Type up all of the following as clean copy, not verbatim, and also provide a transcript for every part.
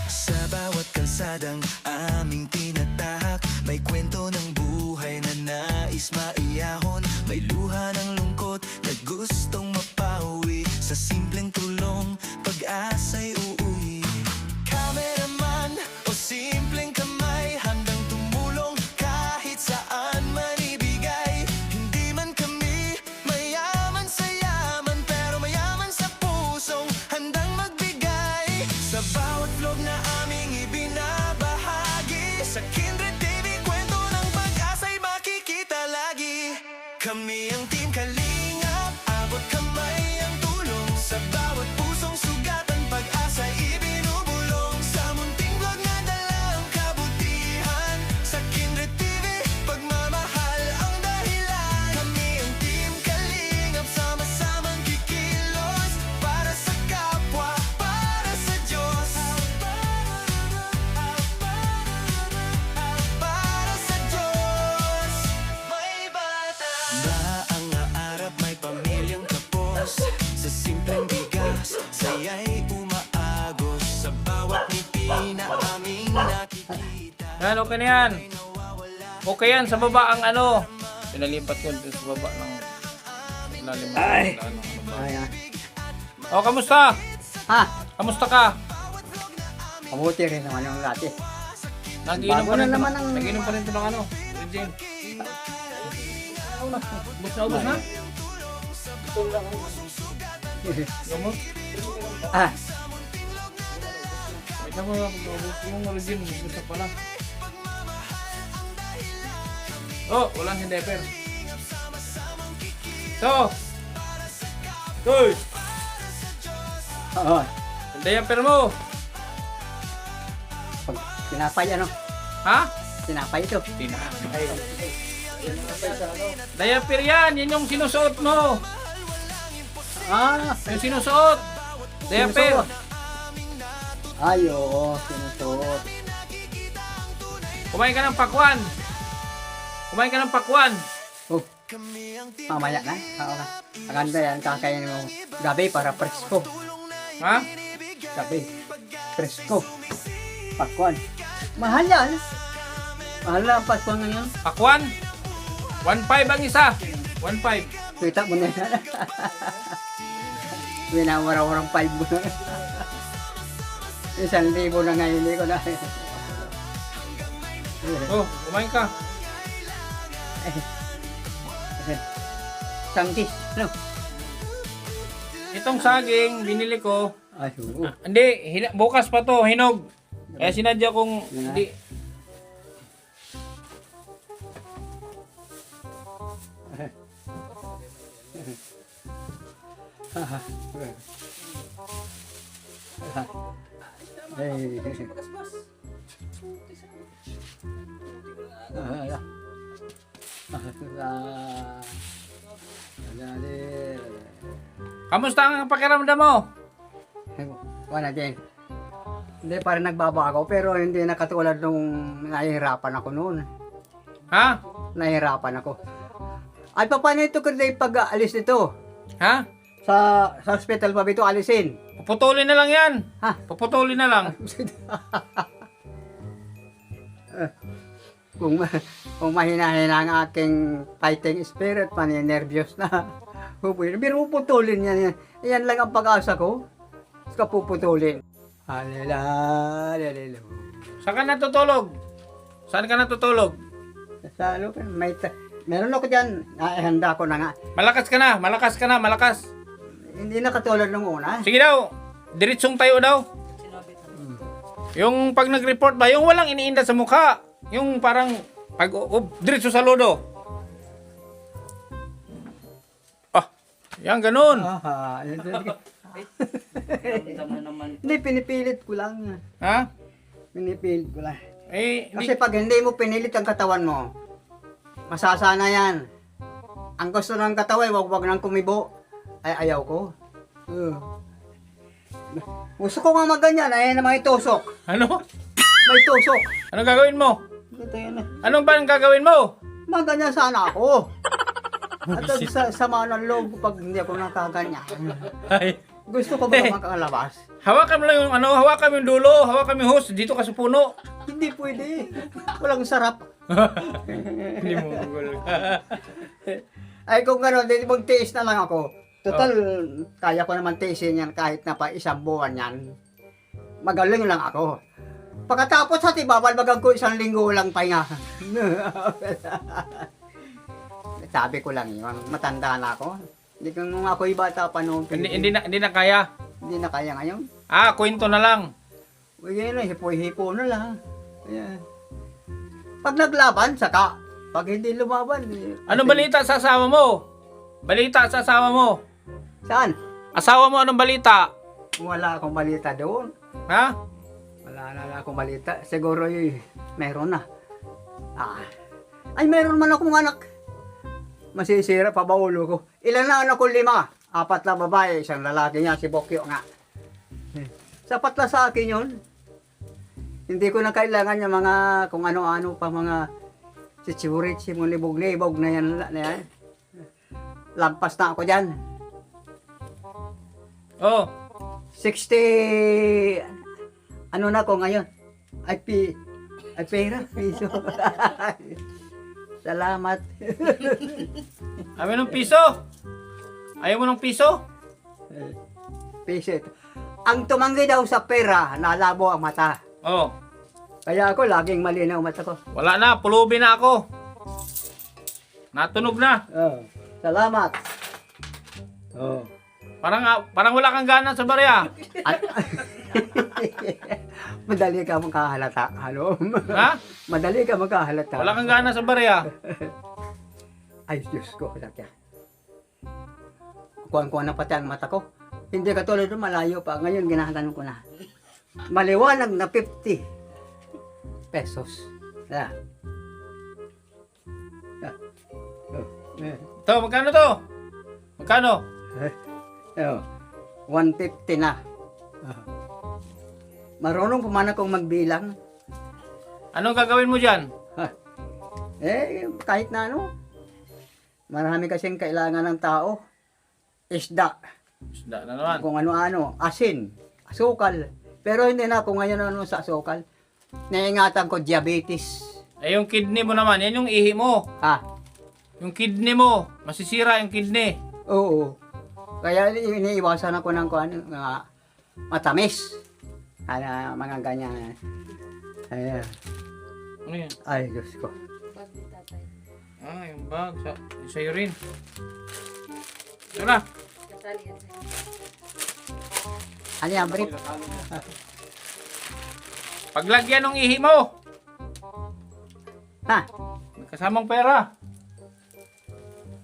Sa bawat kalsadang aming tinatahak, may kwento ng buhay na nais maiyahon. May luha ng lungkot na gustong mapawi. Sa simpleng tulong, pag-asa'y uuwi. Cameraman o simpleng kamay, handang tumulong kahit saan man ibigay. Hindi man kami mayaman sa yaman, pero mayaman sa pusong handang magbigay. Sa bawat vlog na aming ibinabahagi, sa Kindred TV, kwento ng pag-asa'y makikita lagi. Kami ang Team Kalingap, abot kamay ang tulong. Sa bawat pusong sugatan, pag-asa'y ibinubulong. Sa munting vlog na dalang kabutihan, sa Kindred TV, pagmamahal ang dahilan. Kami ang Team Kalingap, sama-samang kikilos. Para sa kapwa, para sa Diyos. Para sa Diyos. May bata ba ang aarap, may pamilyang kapos. Sa simpleng bigas, saya'y umaagos. Sa bawat ngiti na aming nakikita. Yan, okay na yan. Okay yan, sa baba ang ano. Pinalipat ko dito sa baba ng ilalim ng ano. Ayan. O, kamusta? Ha? Kamusta ka? Mabuti rin naman yung dati. Nagiinom Bago pa na rin naman ang- nagiinom pa rin ito ng ano. Regine. Ubus na, ubus na? Gamot? Ah, Wait lang mo, ubus yung Regine. Ubus na pala. Oh, walang hindeper. So. Uy! oo. Yung diaper mo. Pag tinapay ano? Ha? Tinapay ito. Tinapay. Diaper yan. Yan yung sinusuot mo. Ah, Yung sinusuot. Diaper. sinusuot. Ay, oo, sinusuot. Kumain ka ng pakwan. Kumain ka ng pakwan. Oh, mamaya na. Oo na. Maganda yan, kakainin mo gabi para presko. Ha? Gabi, presko. Pakwan. Mahal yan. Mahal na ang pakwan ngayon. Pakwan? 1.5 ang isa. 1.5. Kita mo na yan. Winawara-warang 5 mo na. 1,000 na ngayon, hindi ko na. Oh, kumain ka. Sangkis, no? Itong saging, binili ko. Ay, oo. Hindi, bukas pa to, hinog. Kaya sinadya kong hindi. Kamusta ang pakiramdam mo? Wala din. Hindi pa rin nagbabago pero hindi na katulad nung nahihirapan ako noon. Ha? Nahihirapan ako. At paano ito kundi pag-alis nito? Ha? Sa hospital pa ito alisin? Puputulin na lang yan. Ha? Puputulin na lang. Kung mahina-hina ang aking fighting spirit, nervyos na. Pero puputulin yan. Yan lang ang pag-asa ko. Ska puputulin. Alala. Saan ka natutulog? Saan ka natutulog? Sa ano, meron ako dyan. Handa ko na nga. Malakas ka na, malakas ka na, malakas. Hindi na katulad nung una. Sige daw, diritsong tayo daw. Yung pag nag-report ba, yung walang iniinda sa mukha. Yung parang, pag diretso sa lodo. Ah, yan ganun. Aha. Hindi, pinipilit ko lang. Ha? Pinipilit ko lang. Eh, Kasi pag hindi mo pinilit ang katawan mo, masasana yan. Ang gusto ng katawan, wag nang kumibo. Ay, ayaw ko. Gusto ko nga maganyan, ayan na may tusok. Ano? May tusok. Anong gagawin mo? Ito yan na. Anong ba ang gagawin mo? Maganyan sana ako. At sa sama ng loob pag hindi ako nakaganyan. Ay. Gusto ko ba makalabas? Hawakan mo lang yung ano, hawakan mo yung dulo, hawakan mo yung hose, dito ka sa puno. Hindi pwede. Walang sarap. Hindi mo gugol. Ay kung gano'n, di magtiis na lang ako. Total, kaya ko naman tiisin yan kahit na pa isang buwan yan. Magaling lang ako. Pagkatapos at ibabalbagan ko 1 linggo lang pahinga. Sabi ko lang yun, matanda na ako. Hindi kung ako'y bata pa noon. Hindi na kaya. Hindi na kaya ngayon. Ah, kwento na lang. Uy, ganyan lang, hipo-hipo na lang. Ayan. Pag naglaban, saka. Pag hindi lumaban. Anong balita sa asawa mo? Balita sa asawa mo. Saan? Asawa mo, anong balita? Wala akong balita doon. Ha? Wala akong balita. Siguro meron na. Ay, meron man akong anak. Masisira pa ba ulo ko? Ilan na anak ko? 5. 4 na babae, 1 lalaki niya, si Bokyo nga. Sapat na sa akin yun. Hindi ko na kailangan yung mga kung ano-ano pa mga chichurit, libog-libog na yan. Lampas na ako dyan. Oh. 60, ano na ko ngayon? Ay pera, piso. Salamat. Kami ng piso. Ayaw mo ng piso? Piso ito. Ang tumanggi daw sa pera, nalabo ang mata. Oh. Kaya ako, laging malinaw mata ko. Wala na, pulubi na ako. Natunog na. Oh, salamat. Oh. Parang wala kang gana sa barya. Madali ka makahalata. Ano? Ha? Madali ka makahalata. Wala kang gana sa barya. Ay, Diyos ko. Kuhan-kuhan na pati ang mata ko. Hindi katulad doon, malayo pa. Ngayon, ginahantan ko na. Maliwanag na 50 pesos. Yeah. To, magkano to? Magkano? 150 na. Marunong pa man akong magbilang. Anong gagawin mo dyan? Kahit na ano. Marami kasing kailangan ng tao. Isda. Isda na naman. Kung ano-ano. Asin. Asukal. Pero hindi na ako ngayon ano sa asukal. Naingatan ko diabetes. Eh, yung kidney mo naman, yan yung ihi mo. Yung kidney mo, masisira yung kidney. Oo. Kaya iniiwasan ako ng matamis. Mga ganyan. Ayan. Ano yan? Ay, Diyos ko. Ah, yung bag. Sa'yo rin. Ito na. Ano yan, brief? Paglagyan ng ihi mo. Ha? May kasamang pera.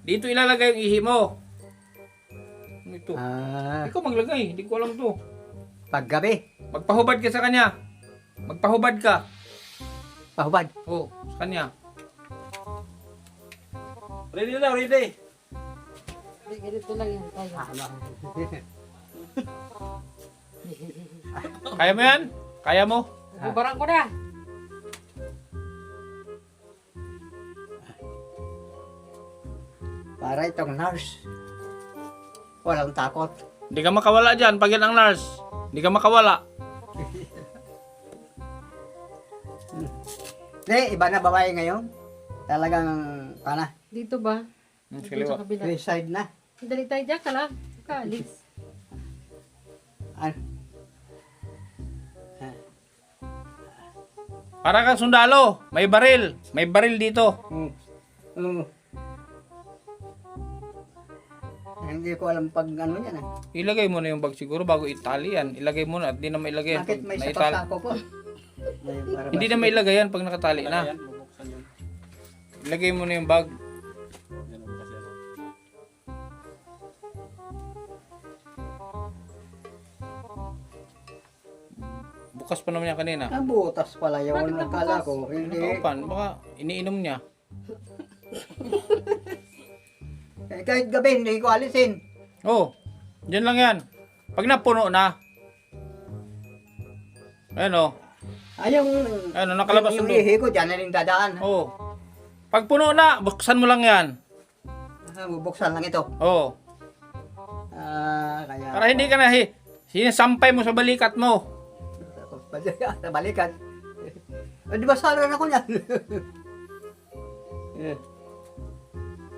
Dito ilalagay yung ihi mo. Ano ito? Ikaw maglagay. Hindi ko alam to. Paggabi. Magpahubad ka sa kanya. Magpahubad ka. Pahubad. Oo, sa kanya. Ready na daw, ready. Ganito lang yan tayo. Kaya mo yan? Kaya mo? Bubarang ko na. Para itong nurse. Walang takot. Hindi ka makawala dyan pag yan ang nurse. Hindi ka makawala. Iba na babae ngayon. Talagang, Dito ba? Sa Dito kaliwa. sa kabila. suicide na. Dali tayo dyan ka lang. Kaalis. Ano? Para kang sundalo. May baril. May baril dito. Hindi ko alam pag ano yan. Ilagay mo na yung bag siguro bago itali yan. Ilagay mo na at di na mailagay yan. Bakit pag may naitali. sapak ko po? Hindi na mailagay yan pag nakatali na. Ayan, bubuksan yun. Ilagay mo na yung bag. Yan ang bukas yan. Bukas pa naman yan kanina. Ang butas pala yun. Bakit Akala nabutas? ko. Hindi. Nakaupan. Baka iniinom niya. Kahit gabi, hindi ko alisin. Oh, dyan lang yan. Pag napuno na, Ayan o. Ay, yung... Ano, nakalabas yung yung ihi ko, dyan na rin dadaan. Oo. Pag puno na, buksan mo lang yan. Bubuksan lang ito. Oo. Kaya... Para hindi ka na sinasampay mo sa balikat mo. Sa balikan. Di ba saran ako niyan?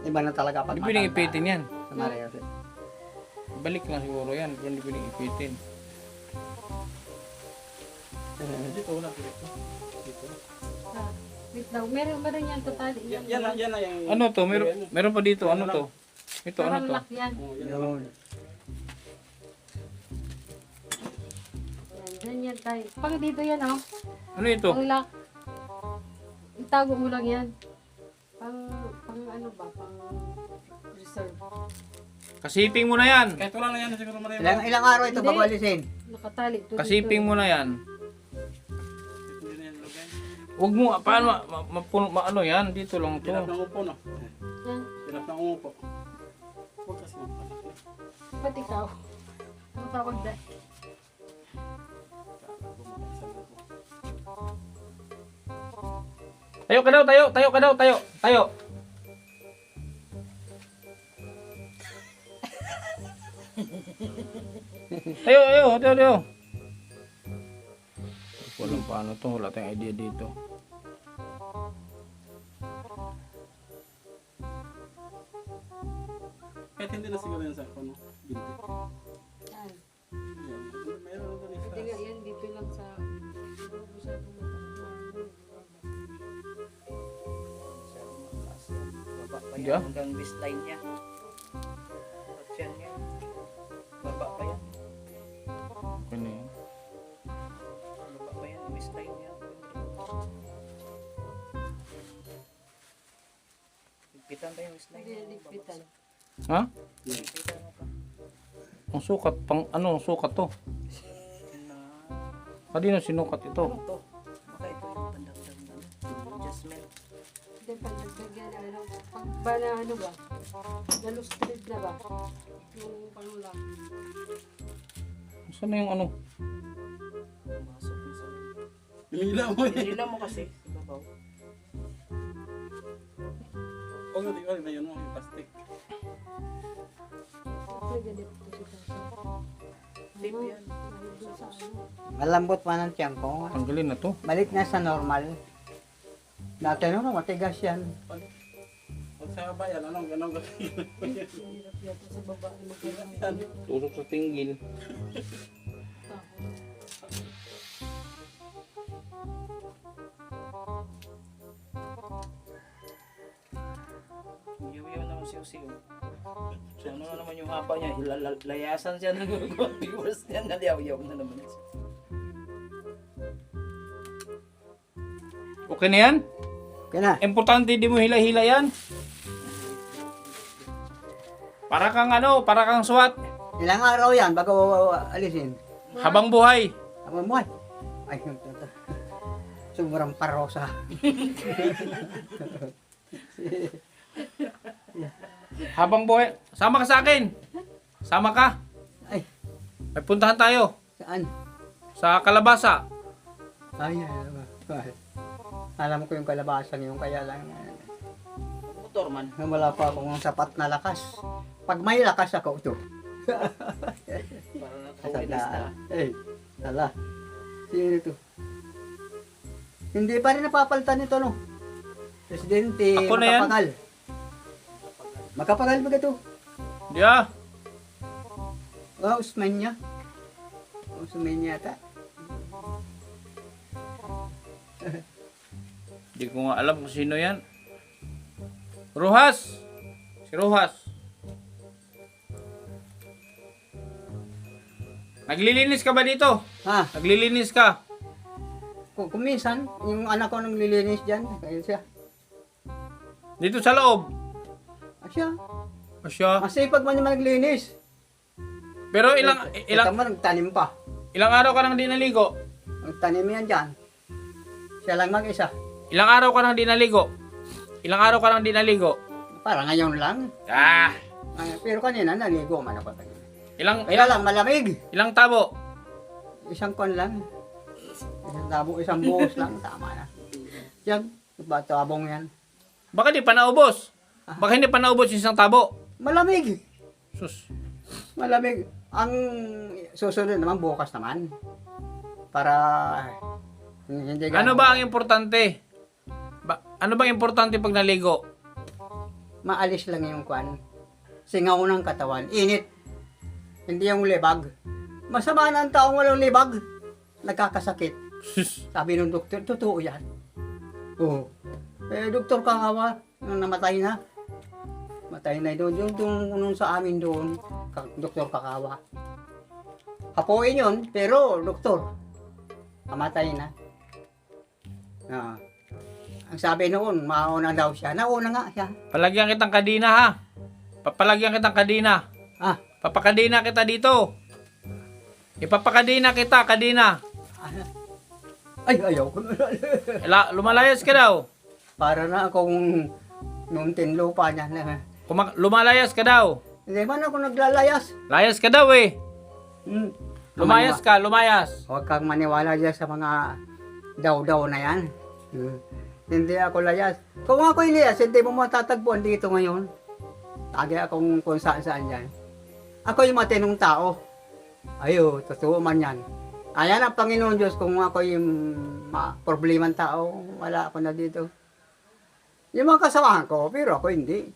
Iba na talaga pag Hindi pwedeng ipitin yan. Sa Maria. Balik lang siguro yan. Pero hindi pwedeng ipitin. Dito wala dito. Dito. Ah, wait lang. Meron ba rin yan totally? Yan na yung... Ano to? Meron pa dito. Ano to? Ito, ano Parang to? lock yan. Oh, yan. Yun. Yan, ganyan tayo. Pag dito yan, oh. Ano ito? Ang lock. Itago mo lang yan. Pang ano ba? Pang reserve. Kasiping mo na yan. Kahit wala na yan, siguro marami. Ilang araw ito Hindi. bago alisin? Nakatali. To Kasiping mo na yan. Hindi na yan lagay. Huwag mo, paano, ano yan? Dito lang to. Silap ng upo, no? Yan. Silap ng upo. Huwag kasi magpalaki. Ba't ikaw? Ano tawag dahil? Tayo ka daw, tayo. Tayo ka daw, tayo. Tayo. Tayo. Walang paano to. Wala tayong idea dito. Kahit hindi na siguro yan sa ano, binti. Yan. Yan. Meron na rin Hindi nga siya. yan dito lang sa... Baba pa Hindi, ah. hanggang waistline niya. Option niya. Baba pa yan. Okay na yan. Baba pa yan. Waistline niya. Ligpitan pa yung waistline Hindi niya. yan ligpitan. Ha? Ligpitan mo pa. Ang sukat, ang sukat to? Kanino sinukat ito? Ano to? Baka ito yung pandagdag na adjustment. Hindi pag nagbagyan ano. Pag ba na ano ba? Nalustrid na ba? Yung pangulang. Saan na yung ano? Pumasok mo sa... Pinila mo eh. Nila mo kasi. Ibabaw. Huwag na tingnan na yun mo, yung plastic. May ganito si Tata. Tape yan. Doon sa ano. Malambot pa ng tiyan ko. Tanggalin na to. Balik na sa normal. Dati ano, matigas yan. Huwag sa bayan, anong gagawin? Mahirap yata sa babae magkakaroon. Tusok sa tinggil. Yuyaw na siyo-siyo. So ano na naman yung hapa niya, ilalayasan siya ng viewers niya, naliyaw-yaw na naman siya. Okay na yan? Okay na. Importante di mo hila-hila yan. Para kang ano, para kang SWAT. Ilang araw yan bago alisin? Habang buhay. Tama mo ay. Ay, ito. Sobrang parosa. Habang buhay. Sama ka sa akin. Sama ka. Ay, May puntahan tayo. saan? Sa Kalabasa. Ay, alam ko yung kalabasan yung kaya lang. Motor man. Wala pa akong sapat na lakas. Pag may lakas ako ito. Sala. Eh, sala. Sino ito? Hindi pa rin napapalitan ito, no? Presidente, Ako na yan. makapagal. Makapagal ba ito? Di ah. Usman niya. Usman niya ata. Di ko nga alam kung sino yan. Rojas. Si Rojas. Naglilinis ka ba dito? Ha? Naglilinis ka? Kung minsan, yung anak ko nang lilinis dyan, kaya siya. Dito sa loob. Siya. Asya. Masipag man naman naglinis. Pero Ito mo, nagtanim pa. ilang araw ka nang di naligo? Nagtanim yan dyan. Siya lang mag-isa. Ilang araw ka nang di naligo? Ilang araw ka nang di naligo? Para ngayon lang. Ah! Pero kanina, naligo man ako. Ilang Kaya lang, malamig. ilang tabo? Isang kon lang. Isang buhos lang, tama na. Yan, tabong yan. Baka di pa naubos. Baka hindi pa naubos yung isang tabo. Malamig. Sus. Malamig. Ang susunod naman, bukas naman. Para hindi Ano ba ang importante? Ano ba ang importante pag naligo? maalis lang yung kwan. Singaw ng katawan. Init. Hindi yung libag. Masama na ang taong walang libag. Nagkakasakit. Sabi ng doktor, totoo yan. Oo. Doktor Kahawa, nung namatay na. Matay na doon. Yung sa amin doon, Doktor Kakawa. Hapuin yun, pero doktor, kamatay na. Ang sabi noon, mauna daw siya. Nauna nga siya. Palagyan kitang kadina ha. Papalagyan kitang kadina. Ah, Papakadina kita dito. Ipapakadina kita, kadina. ay, ayaw ko. Lumalayas ka daw. Para na akong nung tinlo pa niya. Lumalayas ka daw. Hindi man ako naglalayas. Layas ka daw eh. Hmm. Lumayas ka, lumayas. Huwag kang maniwala dyan sa mga daw-daw na yan. Hindi ako layas. Kung ako'y layas, hindi mo matatagpuan dito ngayon. Lagi akong kung saan-saan yan. Ako yung matinong tao. Ayo, totoo man yan. Ayan ang Panginoon Diyos, kung ako yung problemang tao, wala ako na dito. Yung mga kasamahan ko, pero ako hindi.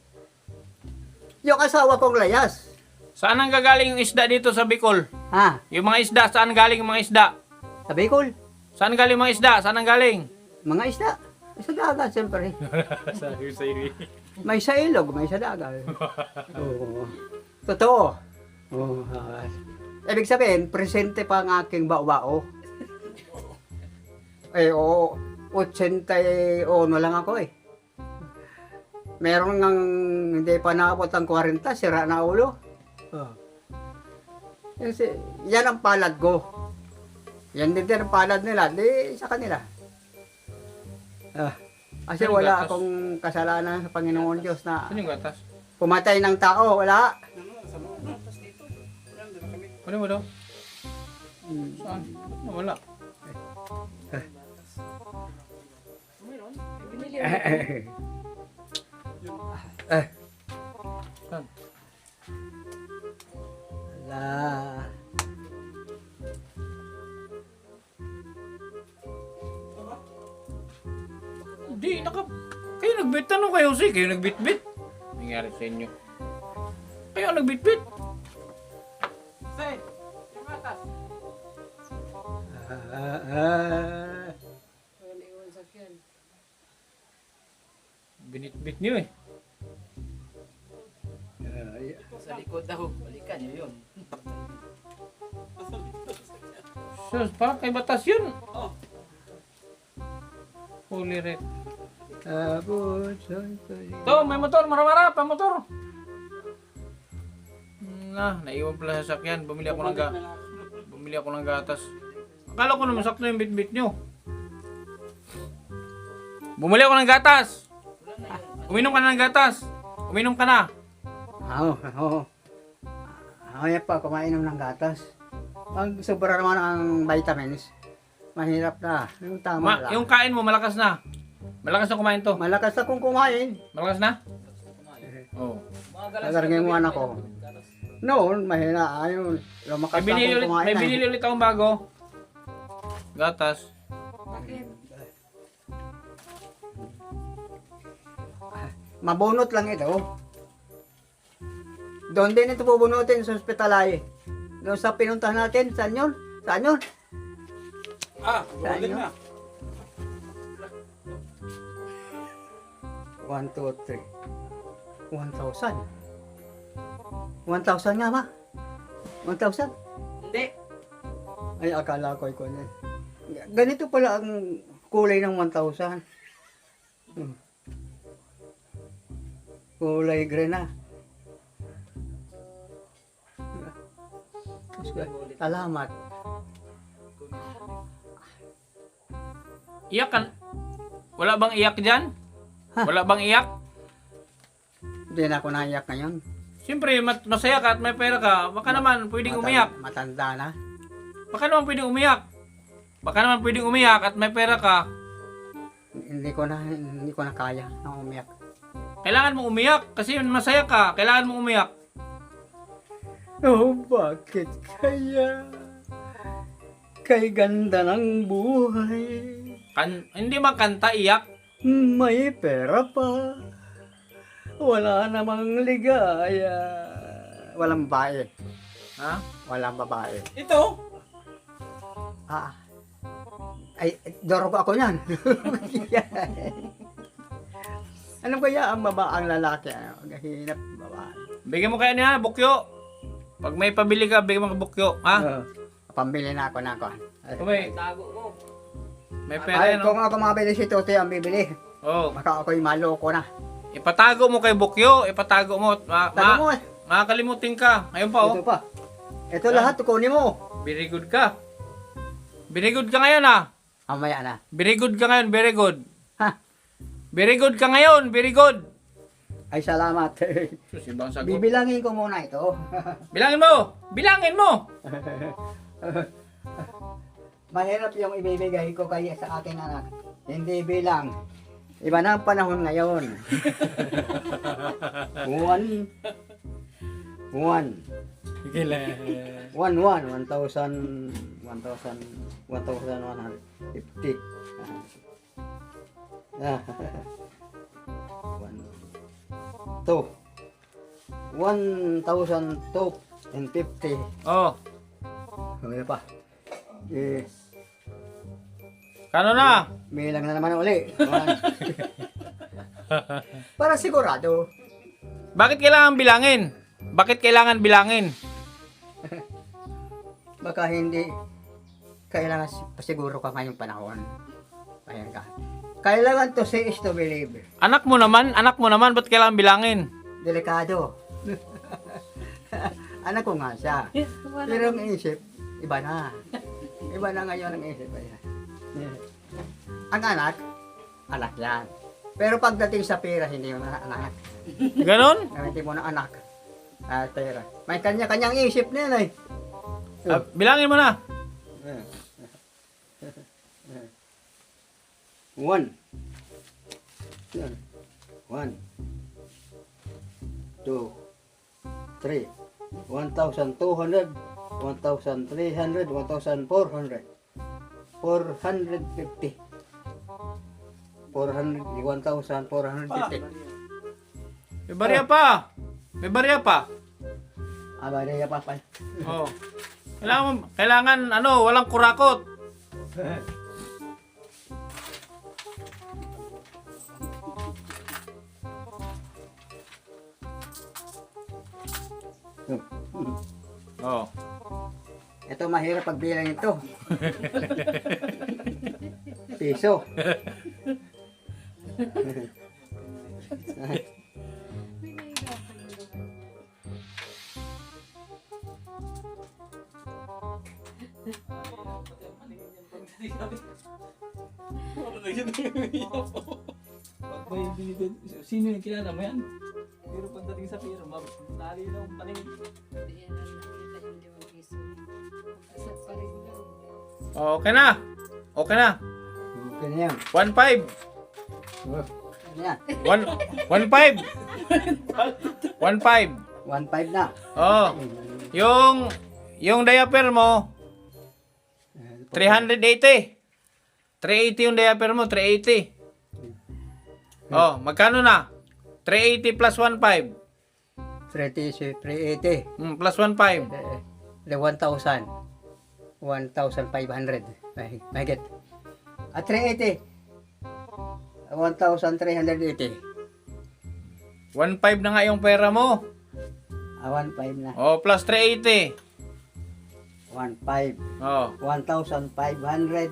Yung asawa kong layas. Saan ang gagaling yung isda dito sa Bicol? Ha? Yung mga isda, saan galing yung mga isda? Sa Bicol? Saan galing mga isda? Saan ang galing? Mga isda. Sa dagat, siyempre. Sabi sa iyo. May sa ilog, may sa dagat. Oo. Totoo. Oo. Ibig sabihin, presente pa ang aking bao-bao. Oo, 81 lang ako eh. Meron ngang hindi pa naabot ang 40, sira na ulo. Kasi, yan ang palad ko. Yan din ang palad nila, di sa kanila. Kasi Anong wala gatas? akong kasalanan sa Panginoon Diyos na Saan yung gatas? pumatay ng tao, wala. Ano mo daw? Saan? Wala. Binili Saan? Wala. Hindi, kayo nagbit. Tanong kayo, Jose. Kayo nagbit-bit. Nangyari sa inyo. Kayo ang nagbit-bit. Say, yung atas. Wala iwan sakyan. Binit-bit niyo eh. Sa likod daw, balikan nyo yun. Sus, parang kay batas yun. Oh. Holy red. Abot, Ito, may motor. Mara-mara, pa motor. Naiwan pala sa sakyan. Bumili ako ng gatas. Akala ko naman sakto yung bit-bit nyo. Bumili ako ng gatas. Uminom ka na ng gatas. Uminom ka na. Oo. Kaya pa kumainom ng gatas. Pag sobra naman ang vitamins, mahirap na. Yung tama lang. Yung kain mo, malakas na. Malakas na kumain to. Malakas akong kumain. Malakas na? Oo. Nagaragay mo anak ko. Noon, mahina. Ayun, lumakas akong kumain. May binili ulit akong bago. Gatas. Bakit? Mabunot lang ito. Doon din ito bubunutin sa ospital ay. Doon sa pinuntahan natin, saan yun? Saan yun? Rolling na. 1, 2, 3. 1,000. 1,000 nga ba? 1,000? Hindi. Ay, akala ko ikaw na. Ganito pala ang kulay ng 1,000. Kulay green na. Salamat. Iyak kan? Wala bang iyak dyan? Wala bang iyak? Hindi na ako naiyak ngayon. Siyempre, masaya ka at may pera ka. Baka naman pwedeng umiyak. Matanda na. Baka naman pwedeng umiyak. Baka naman pwedeng umiyak at may pera ka. Hindi ko na kaya na umiyak. Kailangan mong umiyak kasi masaya ka. Kailangan mong umiyak. Oh, bakit kaya? Kay ganda ng buhay. Hindi man kanta, iyak. May pera pa. Wala namang ligaya. Walang babae. Ha? Walang babae. Ito? Ah. Ay, doro ko ako niyan. Ano kaya ang ang lalaki? Gahinap babae. Bigyan mo kaya niya, bukyo. Pag may pabili ka, bigyan mo ka bukyo. Ha? Pambili na ako na ako. Kung may, Tago mo. may pera Ay, yan. kung ako mabili si Totoy ang bibili. Oh. Baka ako'y maloko na. Ipatago mo kay bukyo. Ipatago mo. Tago mo eh. Makakalimutin ka. Ngayon pa, oh. Ito pa. Ito lahat, kunin mo. Very good ka. Very good ka ngayon, ah. Amaya na. Very good ka ngayon. Very good. Ha? Very good ka ngayon. Very good. Ay, salamat. Sus, ibang sagot. Bibilangin ko muna ito. Bilangin mo. Bilangin mo. Mahirap yung ibibigay ko kaya sa aking anak. Hindi bilang. Iba na ang panahon ngayon. One, 1,150. Two. 1,250. Oh. Ano pa? Eh, Kano na? bilang na naman uli. Para sigurado. Bakit kailangan bilangin? Bakit kailangan bilangin? Baka hindi kailangan pasiguro ka ngayong panahon. Ayan ka. Kailangan to see is to believe. Anak mo naman, ba't kailangan bilangin? Delikado. Anak ko nga siya. Pero ang isip, iba na. Iba na ngayon ang isip. Ayan. Ang anak yan. Pero pagdating sa pera, hindi mo na anak. Ganon? Gamitin mo na anak. Pera. May kanya-kanyang isip na yan eh. Bilangin mo na. 1 2 3 1,200 1,300 1,400 450 1,450. May barya pa. May barya pa. Abay, pa. Oh. Kailangan walang kurakot. Oh. Ito mahirap pagbilang ito. Piso. Sino yung kilala mo yan? Pero pagdating sa pira, lali na ang paningin. Hindi yan ang nakita yung 5 piso. Kasat pa rin daw. Oh, okay na. Okay na. Okay na yan. 1.5. Ano yan? 1.5. 1.5. 1,500 na. Oh. Yung diaper mo 380. 380 yung diaper mo, 380. Oh, magkano na? 380 plus 1.5. 380. Plus 1.5. 1,000. 1,500. May get. At 380. 1,380. 1.5 na nga yung pera mo. 1,500 na. Oh, plus 380. 1,500. Oh, 1,500.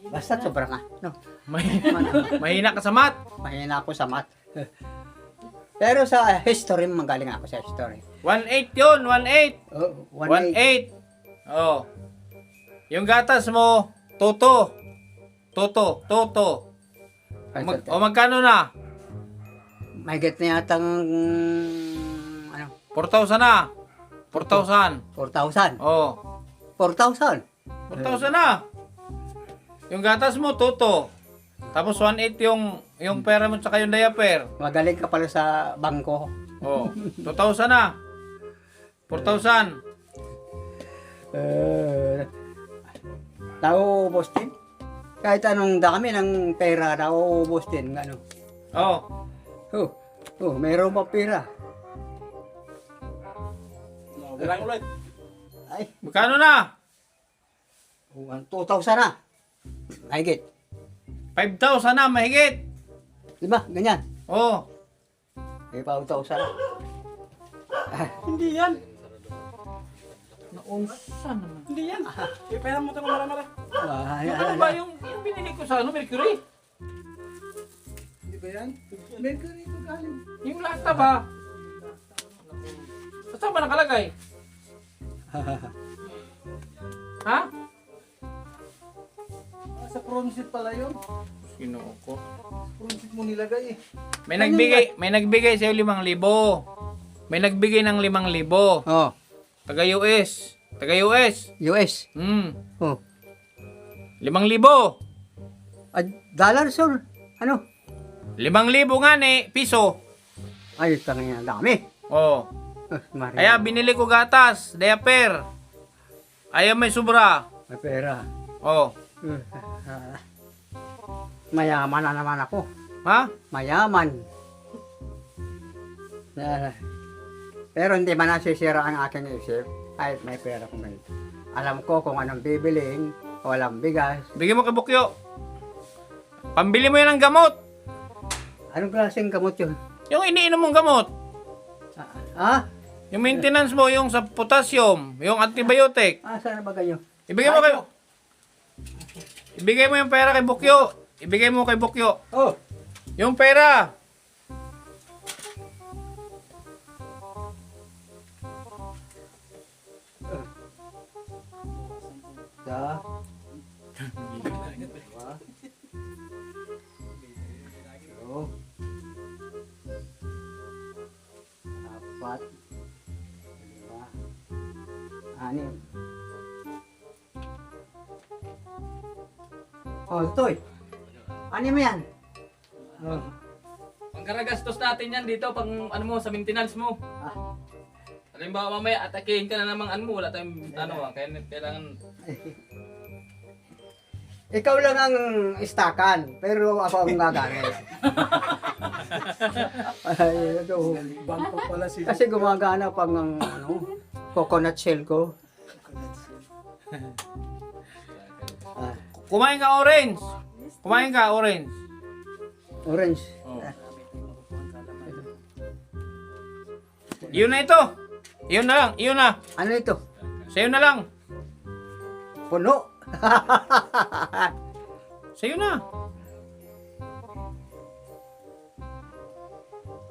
Basta sobra nga. No. mahina ka sa math. Mahina ako sa math. Pero sa history, magaling ako sa history. 1.8 yun, 1.8. Oh, 1,800. 1.8. Oh. Yung gatas mo, toto. Magkano na? May get na yatang 4,000 na. 4,000. 4,000. Oh. 4,000. 4,000 na. Yung gatas mo, tuto. Tapos 1,800 yung pera mo tsaka yung diaper. Magaling ka pala sa bangko. Oh, 2,000 na. 4,000. Nauubos din. Kahit anong dami ng pera, nauubos din. Ano? Oh, Mayroon pa pera. Bilang ulit. Ay, magkano na? 2,000 na. Mahigit. 5,000 na, mahigit. Diba? Ganyan. Oh, May 5,000 na. Hindi yan. naunsa naman. Hindi yan. Ipera mo ito ng mara-mara. Ano ba yung binili ko sa Mercury? Hindi ba yan? Mercury ito galing. Yung lata ba? Saan ba nakalagay? Ha? Sa pronsit pala yun. Sino ko? Pronsit mo nilagay eh. May nagbigay sa 5,000. May nagbigay ng 5,000. Oh, Taga US. Taga US. US. Oh. 5,000. Dollar, sir. Ano? 5,000 nga ni piso. Ay, tangina, dami. Oh. Maria. Kaya binili ko gatas, diaper. Ayaw may sobra. May pera. Oh. Mayaman na naman ako. Ha? Mayaman. Pero hindi man nasisira ang aking isip. Kahit may pera ko ngayon. Alam ko kung anong bibiliin. Walang bigas. Bigyan mo kay Bukyo. Pambili mo yan ng gamot. Anong klaseng gamot yun? Yung iniinom mong gamot. Ah? Yung maintenance mo, yung sa potassium, yung antibiotic. Saan na ba kayo? Ibigay mo yung pera kay Bukyo. Ibigay mo kay Bukyo. Oh! Yung pera. Da. Oh. Apat. Lima. Anim. Oh, Toy. Anim yan. Oh. Pangkaragastos natin yan dito pang ano mo sa maintenance mo. Ah. Halimbawa mamaya atakihin ka na namang ano mo, wala tayong ano, kaya kailangan Ikaw lang ang istakan, pero ako ang gagamit. Ay, ito. bangko pala si Kasi gumagana pang ang coconut shell ko. Kumain ka orange. Kumain ka orange. Orange. Yun na ito. Yun na lang. Yun na. Ano ito? Sa'yo na lang. Puno. Sa'yo na.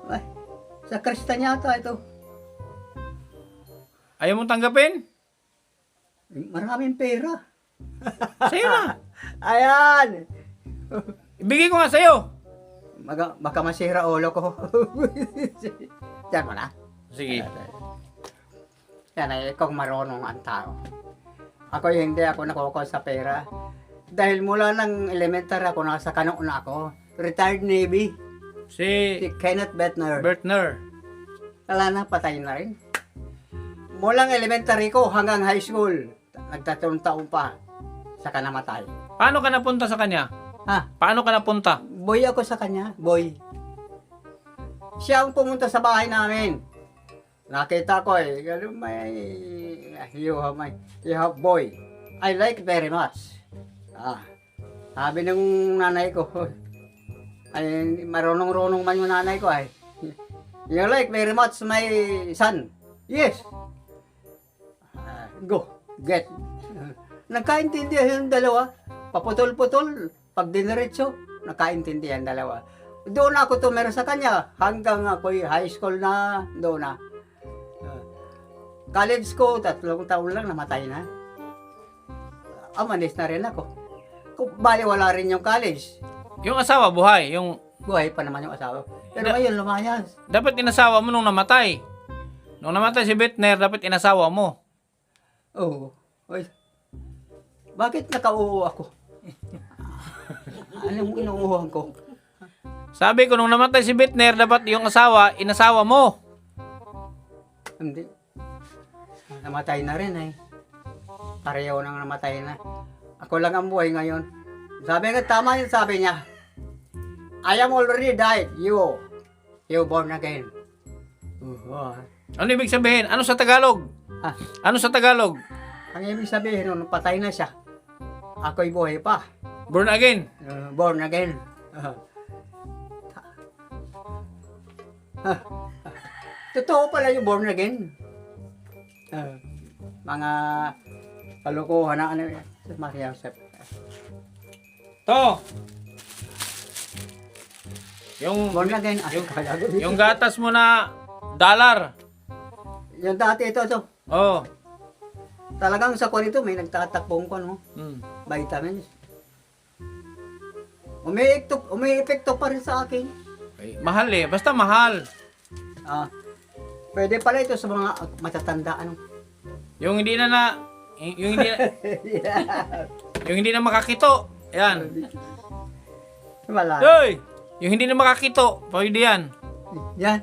Ay, sa kristan yata ito. Ayaw mong tanggapin? Maraming pera. Sa'yo na. Ayan. Ibigay ko nga sa'yo. Baka masira ulo ko. Diyan mo na. Sige. Yan ay kung marunong ang tao. Ako hindi ako nakukuha sa pera. Dahil mula ng elementary ako, nasa kanong na ako. Retired Navy. Si Si Kenneth Bettner. Bertner. Wala na, patay na rin. Mulang elementary ko hanggang high school. Nagtatlong taon pa. Saka namatay. Paano ka napunta sa kanya? Ha? Paano ka napunta? Boy ako sa kanya. Boy. Siya ang pumunta sa bahay namin. Nakita ko you have boy. I like very much. Sabi ng nanay ko, ay marunong-runong man yung nanay ko ay. You like very much my son. Yes. Go, get. Nagkaintindihan yung dalawa. Paputol-putol. Pag diniretso, nagkaintindihan dalawa. Doon ako tumira sa kanya hanggang ako'y high school na doon na. College ko, 3 taon lang namatay na. Amanis na rin ako. Bali wala rin yung college. Yung asawa, buhay. Yung Buhay pa naman yung asawa. Pero ngayon lumayas. dapat inasawa mo nung namatay. Nung namatay si Bertner, dapat inasawa mo. Oo. Oy. Bakit nakauho ako? Anong inuuhan ko? Sabi ko, nung namatay si Bitner, dapat yung asawa, inasawa mo. Hindi. Namatay na rin eh. Pareho nang namatay na. Ako lang ang buhay ngayon. Sabi nga, tama yun sabi niya. I am already died. You born again. Ano ibig sabihin? Ano sa Tagalog? Ah, Ano sa Tagalog? ang ibig sabihin nun, patay na siya. Ako'y buhay pa. Born again. Born again. Totoo pala yung born again. Mga kalokohan na ano yan. Mariasep. To. Yung Born again. yung gatas mo na dollar. Yung dati ito. Oh. Talagang sa kwan ito, may nagtatakbong ko, no? Mm. Vitamins. Umi-epekto pa rin sa akin. Okay. Mahal eh. Basta mahal. Pwede pala ito sa mga matatanda, ano? Yung hindi na yung hindi na makakito. Yan. Wala. Hoy! Yung hindi na makakito, pwede yan. Yan.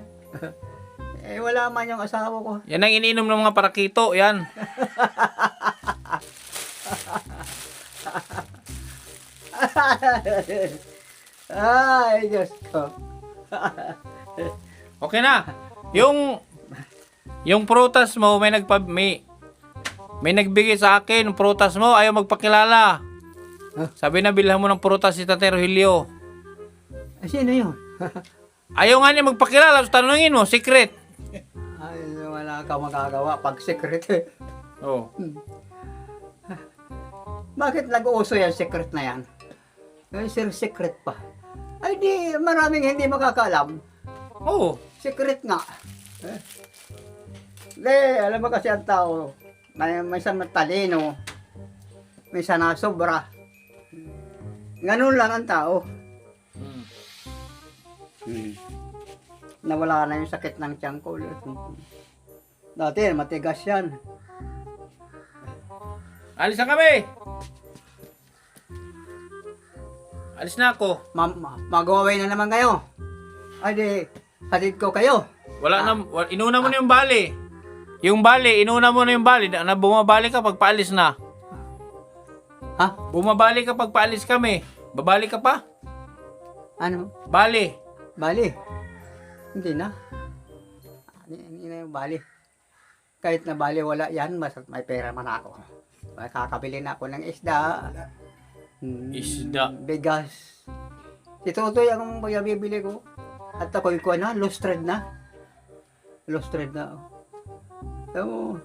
Wala man yung asawa ko. Yan ang iniinom ng mga parakito, yan. Ay, Diyos ko. Okay na. Yung prutas mo, may nagbigay sa akin ng prutas mo, ayaw magpakilala. Sabi na bilhan mo ng prutas si Tatay Rogelio. Sino yun? Ayaw nga niya magpakilala, so tanungin mo, secret. Ay, wala ka magagawa pag secret eh. Oh. Bakit nag-uuso yan, secret na yan? Ay, sir, secret pa. Ay, di, maraming hindi makakaalam. Oh. Secret nga. Di, alam mo kasi ang tao, may isang matalino, may isa na sobra. Ganun lang ang tao. Nawala na yung sakit ng tiyan ko. Dati, matigas yan. Alis na kami. Alis na ako. Mag-away na naman kayo. Ay, di, hatid ko kayo. Inuna mo na yung bali. Inuna mo na yung bali. Na bumabali ka pag paalis na. Ha? Bumabali ka pag paalis kami. Babali ka pa? Ano? Bali. Bali? Hindi na. Hindi na yung bali. Kahit na bali wala yan, basta may pera man ako. May kakabili na ako ng isda. Isda. Bigas. Si Totoy ang bibili ko. At ako'y kuha na, lustrad na. Lustrad na. So,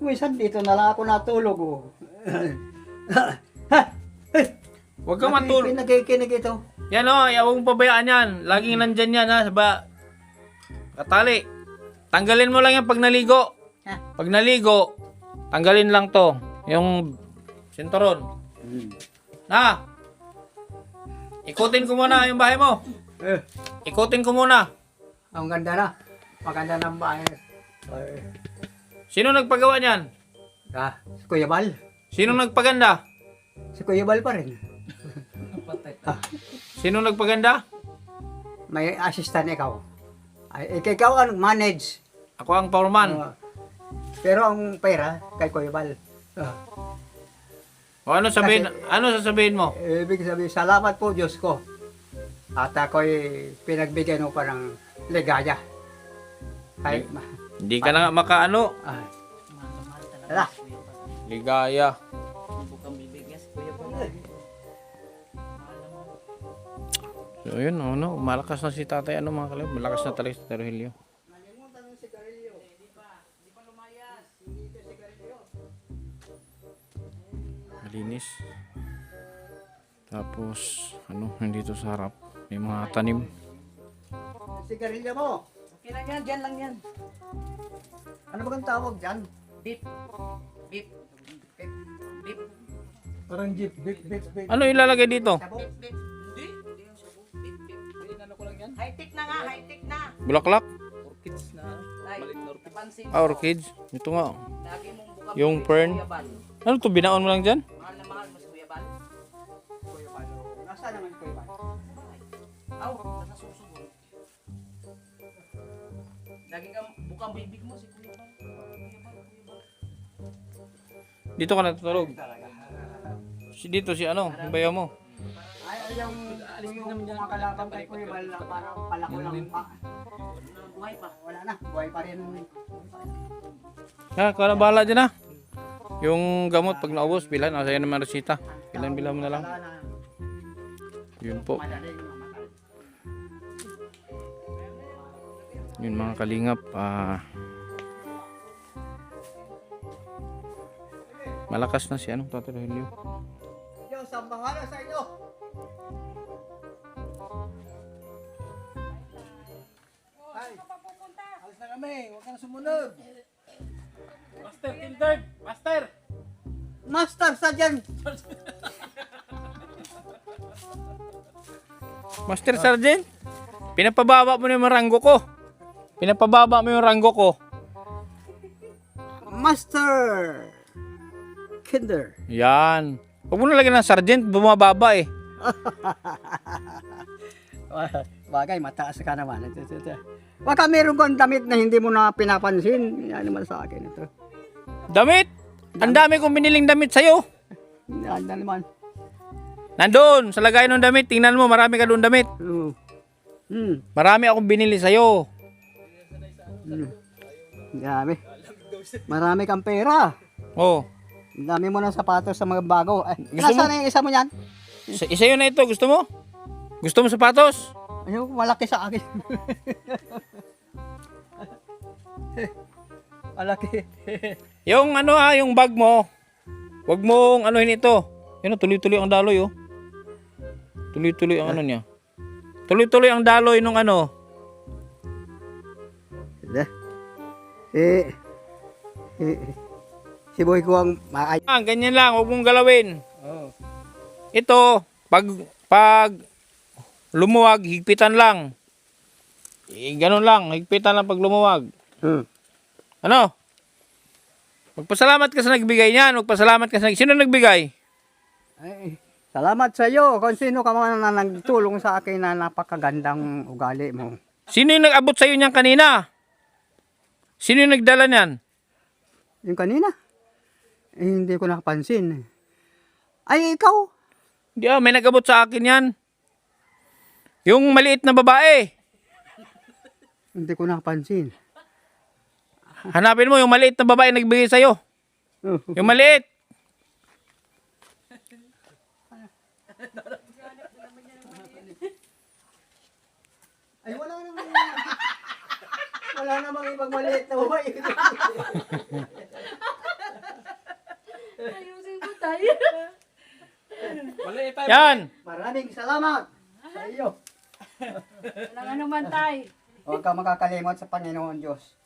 minsan dito na lang ako natulog. Huwag kang matulog. Pinakikinig ito. Yan o, huwag mong pabayaan yan. Laging nandyan yan ha. Katali. Tanggalin mo lang yan pag naligo. Pag naligo, tanggalin lang to. Yung sinturon. Na! Ikutin ko muna yung bahay mo. Ikutin ko muna. Ang ganda na. Maganda ng bahay. Sino nagpagawa niyan? Si Kuya Bal. Sino nagpaganda? Si Kuya Bal pa rin. Sino nagpaganda? May assistant ikaw. Ay, ikaw ang manage. Ako ang foreman. Pero ang pera kay Kuya Bal. O ano sasabihin mo? Ibig sabihin, salamat po Diyos ko. At ako'y pinagbigyan mo pa ng ligaya. Kahit Hindi ka na makaano. Tala. Ligaya. So yun, malakas na si tatay, mga kalab, malakas na talaga si Tatay Rogelio. Malinis. Tapos, nandito sa harap, may mga tanim. Sigarilyo mo. Okay lang yan, dyan lang yan. Ano ba ang tawag dyan? Beep. Beep. Beep. Parang jeep, beep. Ano ilalagay dito? Beep. Beep. Hindi. Hindi yung sabo. Beep. Beep. Ano ko lang yan? High-tech na nga, high-tech na. Bulaklak? Orchids na. Ay, Malit na orchids. napansin Orchids? Ito nga. Lagi mong buka Yung fern. Ano to, binaon mo lang dyan? Mga Aw, nasa susunod. Lagi kang bukang bibig mo si Kuya Bal. Dito ka natutulog. Dito si ano, yung bayaw mo. Ay, yung mga kalaban kay Kuya Bal na parang palako lang pa. Buhay pa. Wala na, buhay pa rin. Ha, ikaw na bahala dyan ha. Yung gamot pag naubos, bilan. Sa'yo naman resita. Bilan mo na lang. Wala na. Yun po. Madaling mamatay. Yun mga kalingap. Malakas na si anong Tatay Rogelio. Diyos, ang bahala sa inyo. Alis na kami, huwag ka na sumunod. Master, Tildard! Master! Master Sergeant. Master Sergeant? Pinapababa mo na yung ranggo ko. Pinapababa mo yung ranggo ko. Master Kinder. Yan. Huwag mo nalagyan ng sergeant, bumababa eh. Bagay, mataas ka naman. Baka meron kang damit na hindi mo na pinapansin. Yan naman sa akin ito. Damit! Ang dami kong biniling damit sa'yo. Yan na naman. Nandun, sa lagay ng damit. Tingnan mo, marami ka doon damit. Marami akong binili sa'yo. Dami. Marami kang pera. Oh. Ang dami mo ng sapatos sa mga bago. Ay, Gusto nasaan mo? na yung isa mo yan? Isa yun na ito. Gusto mo? Gusto mo sapatos? Ayun, malaki sa akin. Malaki. Yung ano yung bag mo. Huwag mong anuhin ito. Yan tuloy-tuloy ang daloy oh. Tuloy-tuloy ang ano niya. Tuloy-tuloy ang daloy nung ano. Si boy ko ang maay. Ganyan lang, huwag mong galawin. Oh. Ito, pag lumuwag, higpitan lang. Ganun lang, higpitan lang pag lumuwag. Ano? Magpasalamat ka sa nagbigay niyan. Magpasalamat ka sa sino nagbigay? Ay, salamat sa iyo kung sino ka man na nagtulong sa akin na napakagandang ugali mo. Sino yung nag-abot sa iyo niyan kanina? Sino yung nagdala niyan? Yung kanina, hindi ko nakapansin. Ay, ikaw. Hindi may nag-abot sa akin yan. Yung maliit na babae. Hindi ko nakapansin. Hanapin mo yung maliit na babae nagbigay sa iyo. Yung maliit. Ay, wala namang ibang maliit na babae. Ayusin ko tayo. Yan. Maraming salamat sa iyo. Walang anuman tayo. Huwag ka makakalimot sa Panginoon Diyos.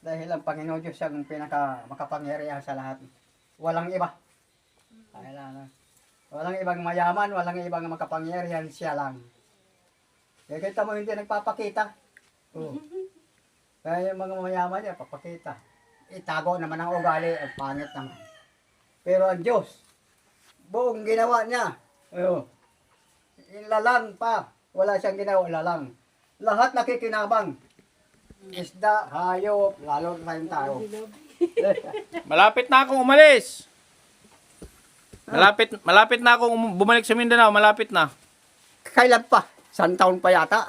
Dahil ang Panginoon Diyos ang pinaka makapangyarihan sa lahat. Walang iba. Walang ibang mayaman, walang ibang makapangyarihan, siya lang. Kaya kita mo hindi nagpapakita. Kaya yung mga mayaman niya, papakita. Itago naman ang ugali, ang pangit naman. Pero ang Diyos, buong ginawa niya. Ilalang pa. Wala siyang ginawa, ilalang. Lahat nakikinabang. Isda, hayop, lalo na tayong tao. Malapit na akong umalis. Malapit na akong bumalik sa Mindanao. Malapit na. Kailan pa? San taon pa yata?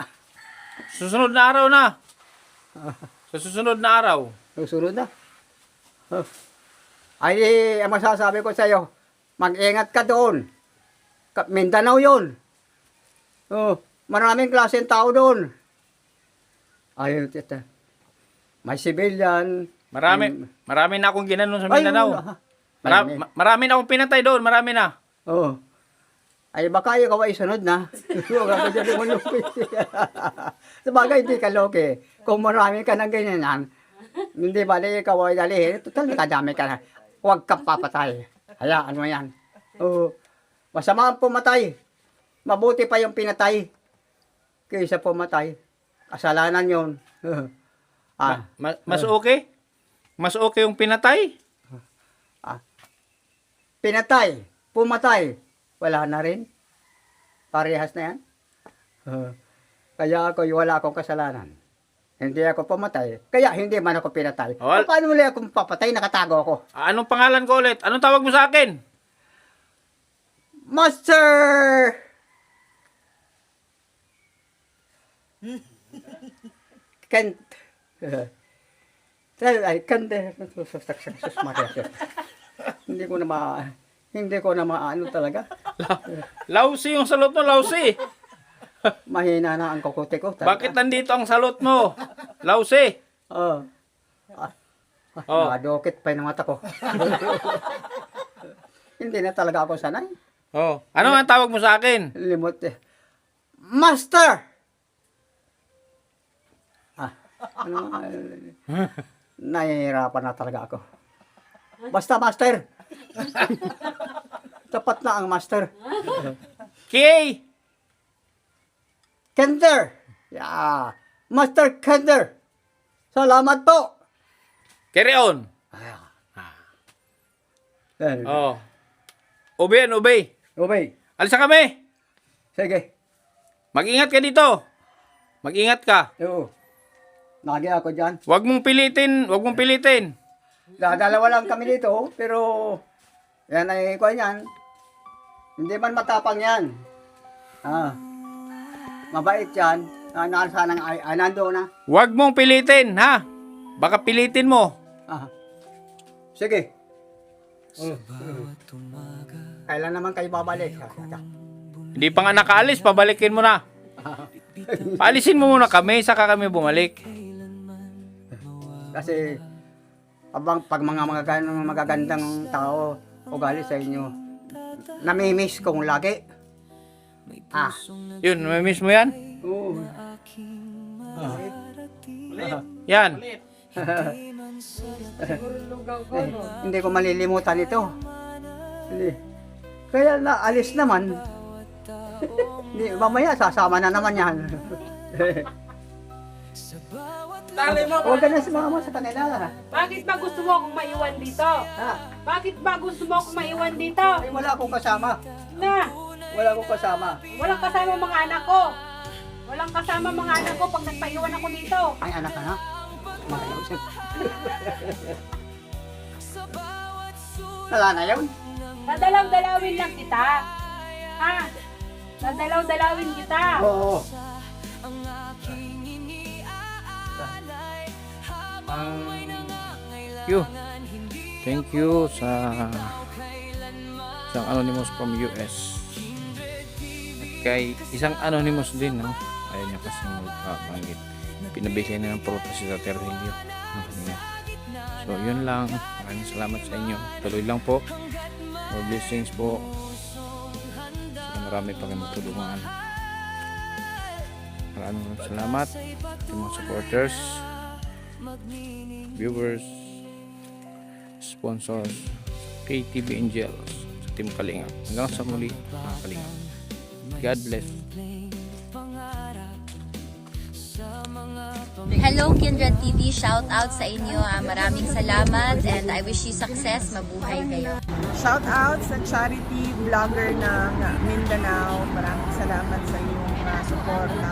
Susunod na araw na. Sa susunod na araw. Susunod na. Ay, ang masasabi ko sa iyo, mag-ingat ka doon. Mindanao yun. Maraming klaseng tao doon. Ayun, tita. May civilian. Marami na akong ginanon sa Mindanao. Marami na akong pinatay doon. Marami na. Oo. Ay, baka ikaw ay sunod na. Huwag ako dyan mo lupit. Sabagay, hindi ka loke. Kung marami ka ng ganyan, hindi ba ikaw ay dali. Total, kadami ka na. Huwag kang papatay. Hayaan mo yan. Oo. Masama ang pumatay. Mabuti pa yung pinatay. Kaysa pumatay. Kasalanan yun. Mas okay? Mas okay yung pinatay? Pinatay, pumatay, wala na rin. Parehas na yan. Kaya ako, wala akong kasalanan. Hindi ako pumatay. Kaya hindi man ako pinatay. Wal- Paano muli akong papatay? Nakatago ako. Anong pangalan ko ulit? Anong tawag mo sa akin? Master! Kent. Ay, Kent. Sus, Maria. Hindi ko na maano talaga. Lausi yung salot mo, lausi. Mahina na ang kukote ko. talaga. Bakit nandito ang salot mo? Lausi. Oh. Oh. Nakadukit pa yung mata ko. Hindi na talaga ako sanay. Oh. Ano ang tawag mo sa akin? Limot eh. Master! Ano nga, nahihirapan na talaga ako. Basta master! Tapat na ang master. Kay! Kender! Yeah. Master Kender! Salamat po! Carry on. Oh. Obey and obey. Obey. Alisa kami. Sige. Mag-ingat ka dito. Mag-ingat ka. Oo. Lagi ako dyan. Huwag mong pilitin. Huwag mong pilitin. Dalawa lang kami dito, pero yan ay kuha yan. Hindi man matapang yan. Mabait yan. Nasa nang ay nando na. Huwag mong pilitin, ha? Baka pilitin mo. Sige. Kailan naman kayo babalik? Hindi pa nga nakaalis, pabalikin mo na. Paalisin mo muna kami, saka kami bumalik. Kasi pag mga magagandang tao ugali sa inyo, namimiss kong lagi. Yun, may miss mo yan? Oo. Yan. Siguro lugaw ko, no? Hindi ko malilimutan ito. Hindi. Kaya naalis naman. Hindi, mamaya sasama na naman yan. Dali mo. Huwag ka na sumama sa kanila. Bakit ba gusto mo akong maiwan dito? Ha? Bakit ba gusto mo akong maiwan dito? Ay, wala akong kasama. Na, Wala akong kasama. walang kasama mga anak ko. Walang kasama mga anak ko pag nagpaiwan ako dito. Ay, anak ka na. Maayos. Wala na yun. Dadalaw-dalawin lang kita. Ha? Dadalaw-dalawin kita. Oo. Thank you sa isang anonymous from US. At kay isang anonymous din, no? Ayaw niya kasi magpapanggit. Pinabigay na ng prutas si Tatay Relio. So, yun lang. Maraming salamat sa inyo. Tuloy lang po. More blessings po. So, marami pa kayong matulungan. Maraming salamat sa mga supporters, viewers, sponsors, KTV Angels, sa Team Kalingap. Hanggang sa muli, mga Kalingap. God bless. Hello Kindred TV, shout out sa inyo. Maraming salamat and I wish you success. Mabuhay kayo. Shout out sa charity vlogger ng Mindanao. Maraming salamat sa inyong suporta,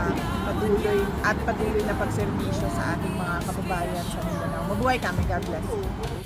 patuloy na pagserbisyo sa ating mga kababayan sa Mindanao. Mabuhay kami. God bless.